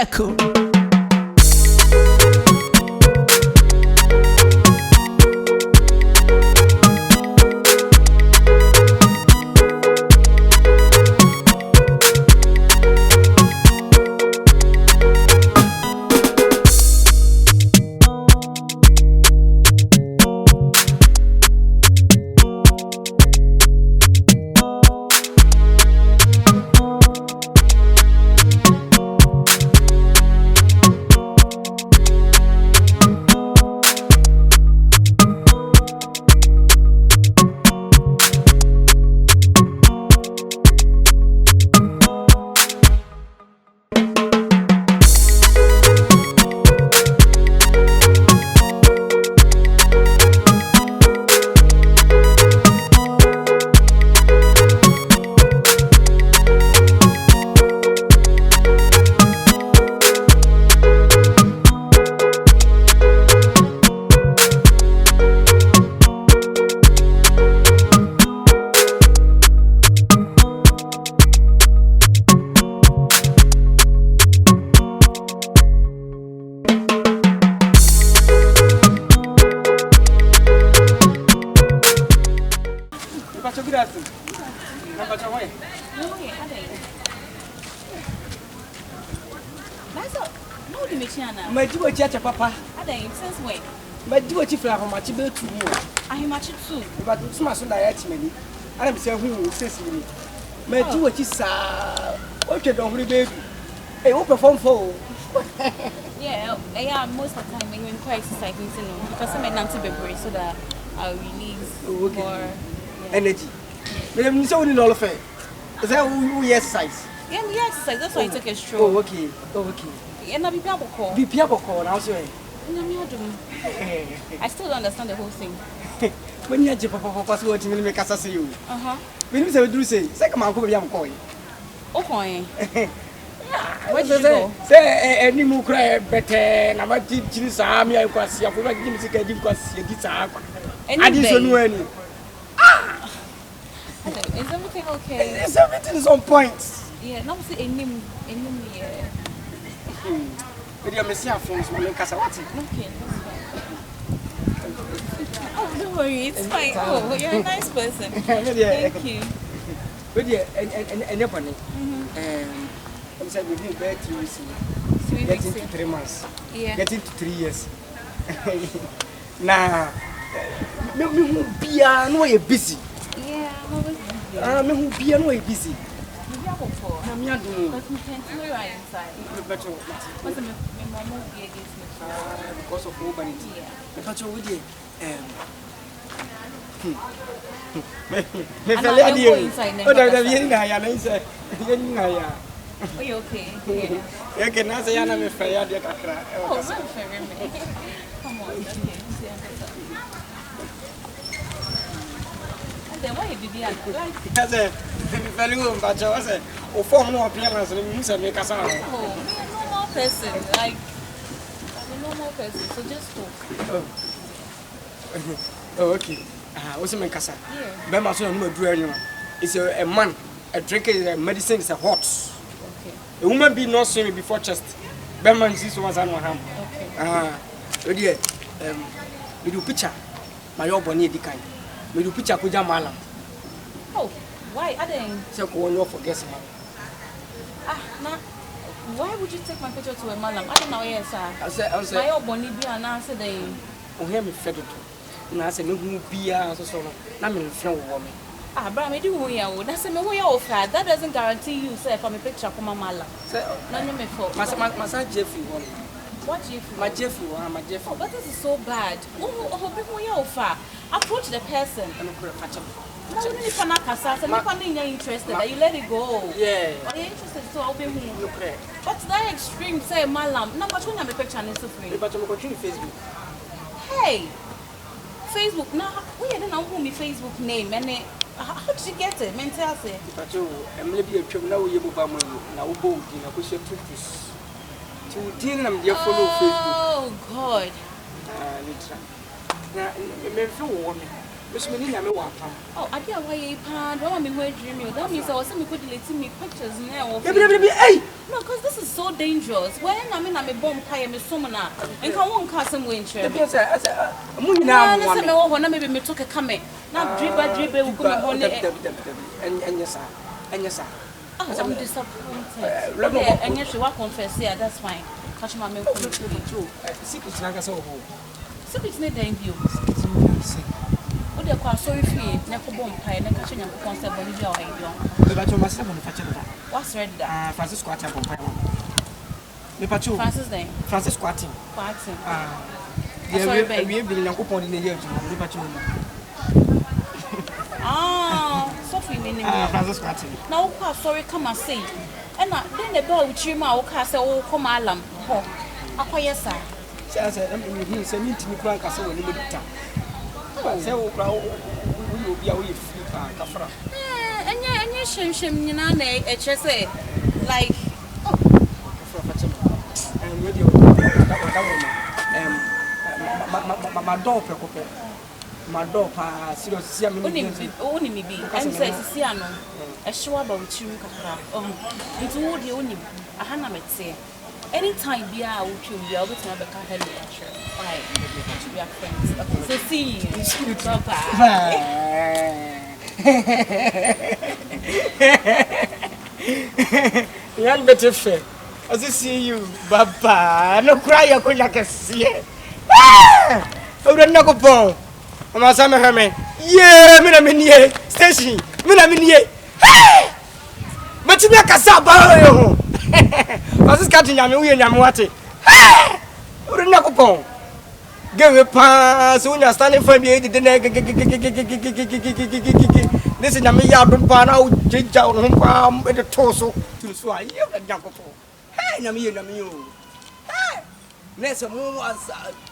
Record. My do a chat, Papa. I think since when? My do a chief of my chief to you. I am much too. But it's my son dietary. I am saying who says me. My do a chief, what you don't baby. A open phone for. Yeah, most of the time when quite exercising, because I'm not to be brave so that I'll release more energy. But I'm so in all of it. Is that who exercise? Yeah, we exercise. That's why I took a stroll. Oh, okay. Oh, okay. And I'll be people call. Be people call, I'll say. I still don't understand the whole thing. When you're Papa, what you make us say you. When you say, second, I'll go young coin. Oh, coin. Where did you go? Say, any more cry better, and I'm not teaching Sammy. I can see a full music. I didn't see a guitar. I didn't know any. Is everything okay? Is everything on point? Yeah, not see any yeah. With your messiah phones, my casa. Okay, that's fine. Oh, don't worry, it's fine. Oh, you're a nice person. Thank you. But yeah, and your money. I'm saying we've been back to getting to 3 months. Yeah. Getting to 3 years. Nah, me be no busy. Yeah, I'm me who be no busy. I'm not doing. But we can't do it right inside. What's the mom will be against me? Because of urbanity. Yeah. But you're with you. Are you okay? Yeah. You can answer Yana me fair, dear Kakra. Oh, not fair, me. Come on, okay. And then why did you do that? As a value, but I said, or form no appearance, and you said, make us out. Oh, me a normal person. Like, I'm a normal person, so just talk. Oh, okay. What's my casa? Yeah. Bema so no do anyone. It's a man. A drink is medicine is a hot. Okay. A woman be not swimming before chest. Bema is was an ham. Okay. Dear, we do picture. My old bonny decay. We do picture kuja malam. Oh, why? I didn't. So go on for guess man. Nah. Why would you take my picture to a malam? I don't know, yes, sir. I said, my old bonny be an answer they. Oh, hear me fed it. And I said, no, be so. I'm in front of me. But I do who that's a way of that. That doesn't guarantee you, sir, from a picture from a malam. No, me for. My Jeffrey one. What Jeffrey? My Jeffrey, my Jeffrey. But this is so bad. Oh, people you offer. Approach the person. No, if you're not interested, that you let it go. Yeah. But you're interested, so I'll be home. But that extreme, say, malam. No, but when I'm a picture and it's so free. But I'm going to Facebook. Hey, Facebook. Now, we don't know who my Facebook name. And how did you get it? Mental say. But I'm maybe a trip now. You go now. Bold in a push to deal them. You follow Facebook. Oh God. Now, maybe woman. Which means I'm a walk. Oh, I can't why you pan. Don't me where dream you. That means I was saying could delete me pictures now. Hey! No, because this is so dangerous. When I'm a bomb pie, I'm a summoner. And come on, cousin Wincher. Yes, I said, I'm maybe me took a comment. Now, dribble, will come on it. And yes, sir. And yes, sir. I'm disappointed. And yes, you are confess. Yeah, that's fine. Catch my milk. Secret's like a soul. Secret's not thank you. What they call sorry free, never bomb pie, and catching a concept of your idea. But you must have manufactured that. What's read that? Francis Squatting on Pine. Nepachu Francis name? Francis Squatting. Squatting. Yeah, we've been a coupon in the year to Nepachu. Ah, Sophie meaning Francis Squatting. Now, sorry, come and say. And then the bell with you, my castle, oh, come alarm. Oh, acquire, sir. I said, I'm saying, meeting Frank Castle when you would tell. Say, oh, we will be away free Cafra. And you shame, you know, HSA. Like, and with you, my dog, my dog, seriously, only me be. I'm saying, Siano, a show about you, it's all the only. I had say. Anytime be out to be able to have a car head lecture. Right, we are friends. So see you. Young better fair. As I see you, Papa, no cry, I could like a see. Oh, the knuckle. I'm a summer hermit. Yeah, Minaminia, station, Minaminia. But you make a sub. What's cutting Yami and Yamwati? What a knuckle. Give a pass when you're standing for me. This is a me out of pan out, change out home with the torso to swallow a knuckle. Hey, Nami. Hey, Nessa was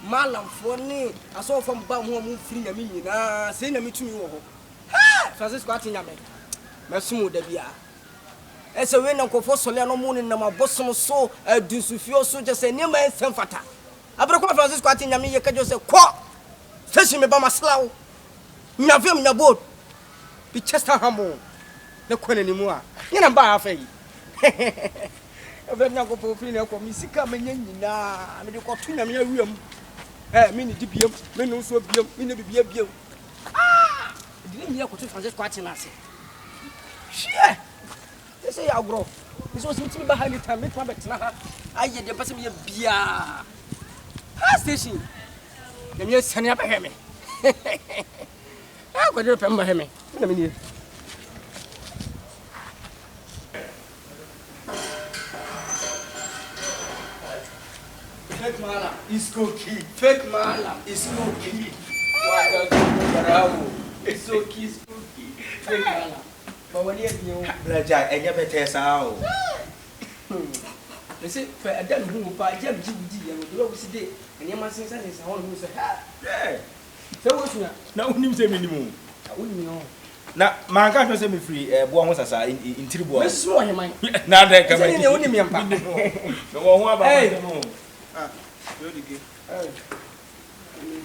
Malam for me. I saw from Bam free a million. Send me to you. Hey, Francis Squatting Yami. Massu de Bia. As a winner for Solano Moon in my bosom so do Sufio so just a near man Sanfata. I broke Francis Squatting Yami, you can just say, Quack! Fishing me by my slough. Navim your boat. Be just a humble. No queen anymore. You know, by a fay. I've never go for for me, sick up and I mean, you got to me a room. Mini DPM, men so be a bill. Ah! Didn't hear what Francis Squatting us. Share! They say I'll grow. This was something behind the time. Make my bet now. I get the person be a beer. Ha station. The mere sunny up ahead me. I could remember him. Let me. Fake mala is cookie. Fake mala is cookie. It's so kiss cookie. Fake mala. But when you Raja, and you better sound. They say, for a damn who buy Jam GD and will always say, and your master is one who said, hey, so what's now? Who knew minimum? I wouldn't know. Now, my God was me free, one was in Tribu. This is what you mind. Now they come in the only man. No one about the moon.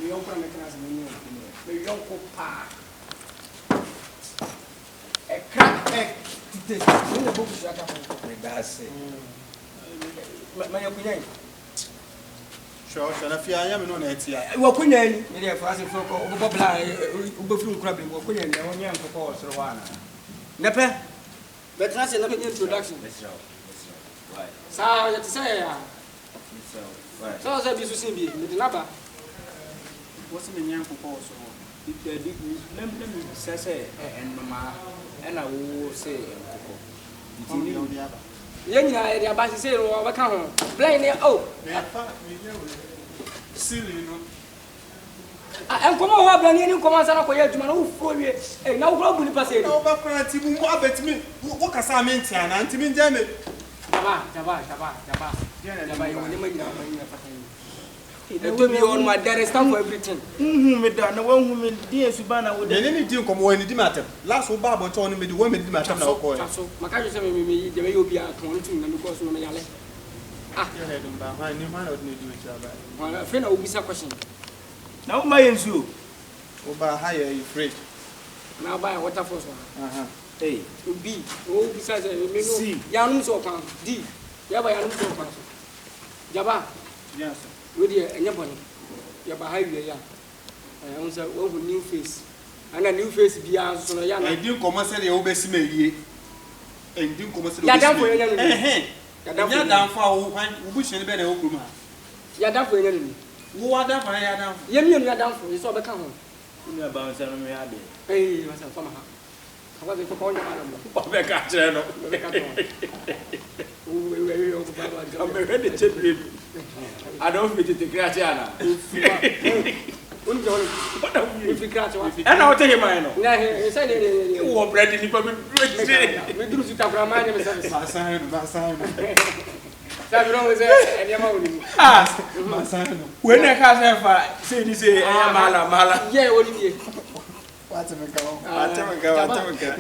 You open mechanism, you don't go park. A crack egg to take. In the book, that's it. My opinion. Sure, and if I am on it, what could you for us for Ubaflu crabbing? What could you on young for Savannah? Nep3, but that's another introduction. So, let's say, so as I be to see me, the Napa. What's the young proposal? Let me say, and Mamma, and I will say, Young idea about to say, or I can't blame it. Oh, silly, you know. I come over and you come and I to my own for you. And now, probably pass it over to me. What can I mean? And to me, damn it. They told me on my dad is time for everything. No one who made dear Subana would anything come when it matter. Last of Baba told me the women did matter. So, my cousin said, maybe the way you'll be at 22 and because no Mayale. Ah, I knew my own new job. Well, a friend will be some question. Now, my ensue. Over higher you afraid. Now buy water force one. Hey, B. Oh, besides, C. Yanum so pan. D. Yaba Yanum so pan. Jaba. Yes. With you and your bonnet. Yaba high ya. I answer one new face. And a new face be as so young. I didn't come and say the obese me. And didn't come and say Yadam for your Yadam down for bush and better open. Yadam for your enemy. Who are that for Yadam? Yadam for you saw the come. you about 7 years. Hey, was a summer. However, for calling Papa Catcher. I'm ready to be. I don't fit the Gratiana. If you catch one, And I'll tell you mine. he said, You won't bread in the public. we do sit up my name. My son. Ah, my son. When I have say this, I am Mala. Yeah, what do you What's a go?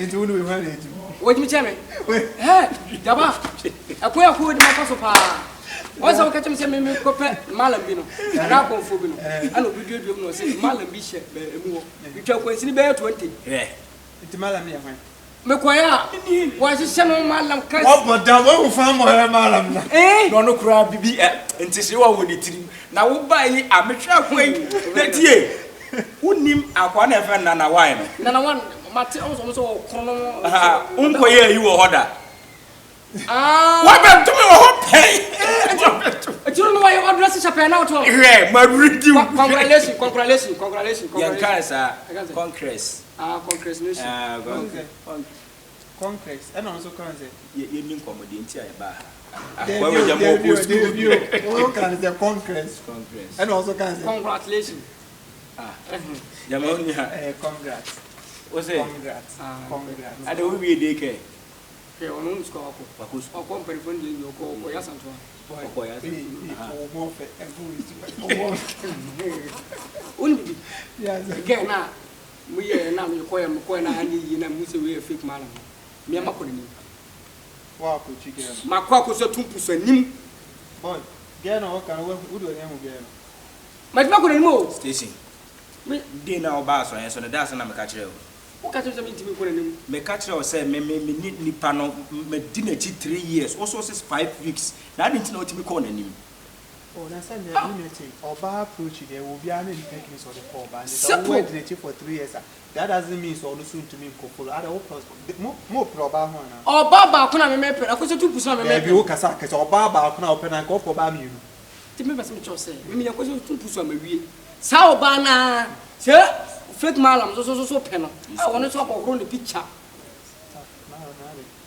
Into we went into. What do you tell me? Hey, Jabba, a queer food in my passopa. What's our catching some Malambino, and Apple Fubino, and we do no say Malambisha, we talk when Silly Bear 20. It's Malamia. Mequia, was it some Malam Cass? Oh, but the one found my Malam. Eh? No crab be and to see what would it now we'll buy a mature way that year. Who name a one ever and a wine? None one, Matthias also Colonel. Uncle, you will order. Ah, What about to me? Hey, I don't know why you address a pen out of yeah, my reading. Congratulations. Young cancer, Congress. Congratulations. Congress, and also Congress. You mean comedy in Tiaba. Congress, and also Congress. Congratulations. Yamonia, congrats. What's it? Congrats. I don't be a daycare. Okay, on whom score? Or company friendly, you go for your son. Yes, Again, now we are now you call him Coin and you know, a fake man. Me and Maconi. wow, could you get My cock was a 2% nim. boy? Get no can who do again? My Maconi more. Station. Dinner or bass, so that's an amateur. What catches them into me for him? Me catch or say, me need ni panel, me dinner 3 years, also says 5 weeks. Now I didn't know to be calling him. Oh, that's a unity. Or bar approach, there will be an independence of the poor band. So, wait for 3 years. That doesn't mean so soon to me, couple. I don't more probable. Oh, Baba, can I remember? I was a 2% Maybe you can sack it or Baba can open and go for Bamu. Remember some choice. I mean, I was 2% maybe. Sao Bana, sir, fake malam, so penal. I want to talk about the picture.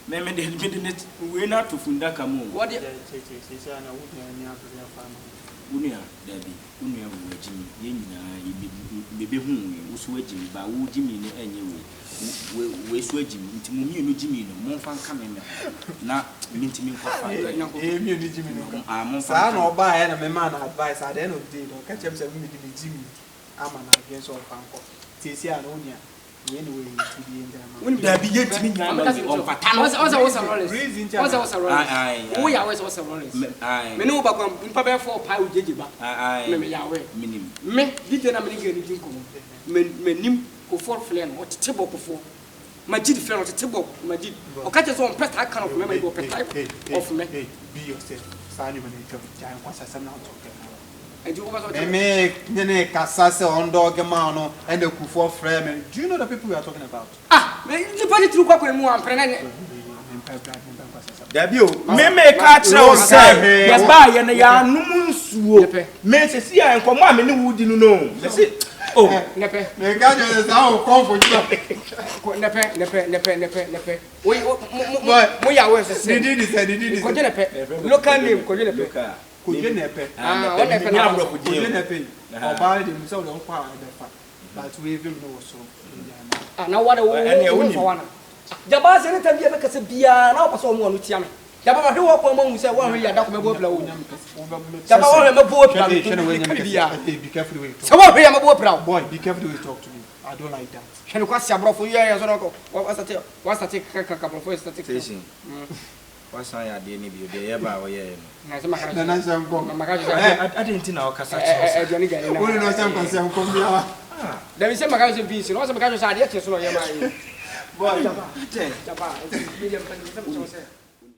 Meme didn't we not to Fundaka moon. What do you Unia, Debbie, Unia, Jimmy, Yena, whom we sway Jimmy, but who Jimmy anyway. We sway Jimmy into Mumu Jimmy, no fan coming now. Minty me, I'm son or buy and a man advice at the end of the day, don't catch him 7 minutes Jimmy. I'm an against all Fanco. Tissia and Onia. Anyway, to be in there. When there be yet to me, we always was a rollers. I know about Papa for Pie Jiba. I me didn't have anything. Menim go for flame, what table before. My jid fell on the table, my jid. Or catch us on pet, I can't remember your pet of me. Be yourself, Simon, giant was a now talking. Make Cassasa on Dogamano and the Kufor frame. Do you know the people we are talking about? Ah, you put it through Coquemore and Prenane. Debut, Meme catch ourselves. Yes, by and they are no swoop. Messes here and come on, and who didn't know. That's it. Oh, Nepe, the gadget is now comfort. Nepe. We are worth to say, did it. Look at him, Coginepe. Coginepe. Or buy himself on fire, but we even know so. Now, what a one. Jabaz anytime you make a beer, now pass on one with Yammy. Jabba, who up among say, one year, Dr. Mabopla. Jabba, be careful. So, what am I proud? Boy, be careful to talk to me. I don't like that. Can you cross your bro for years? What's the take a couple of first station? What's I didn't be there by way? I didn't know Cassandra. There is some kind of beast, no some kind of idea to slow your mind. Boy, Japa, medium,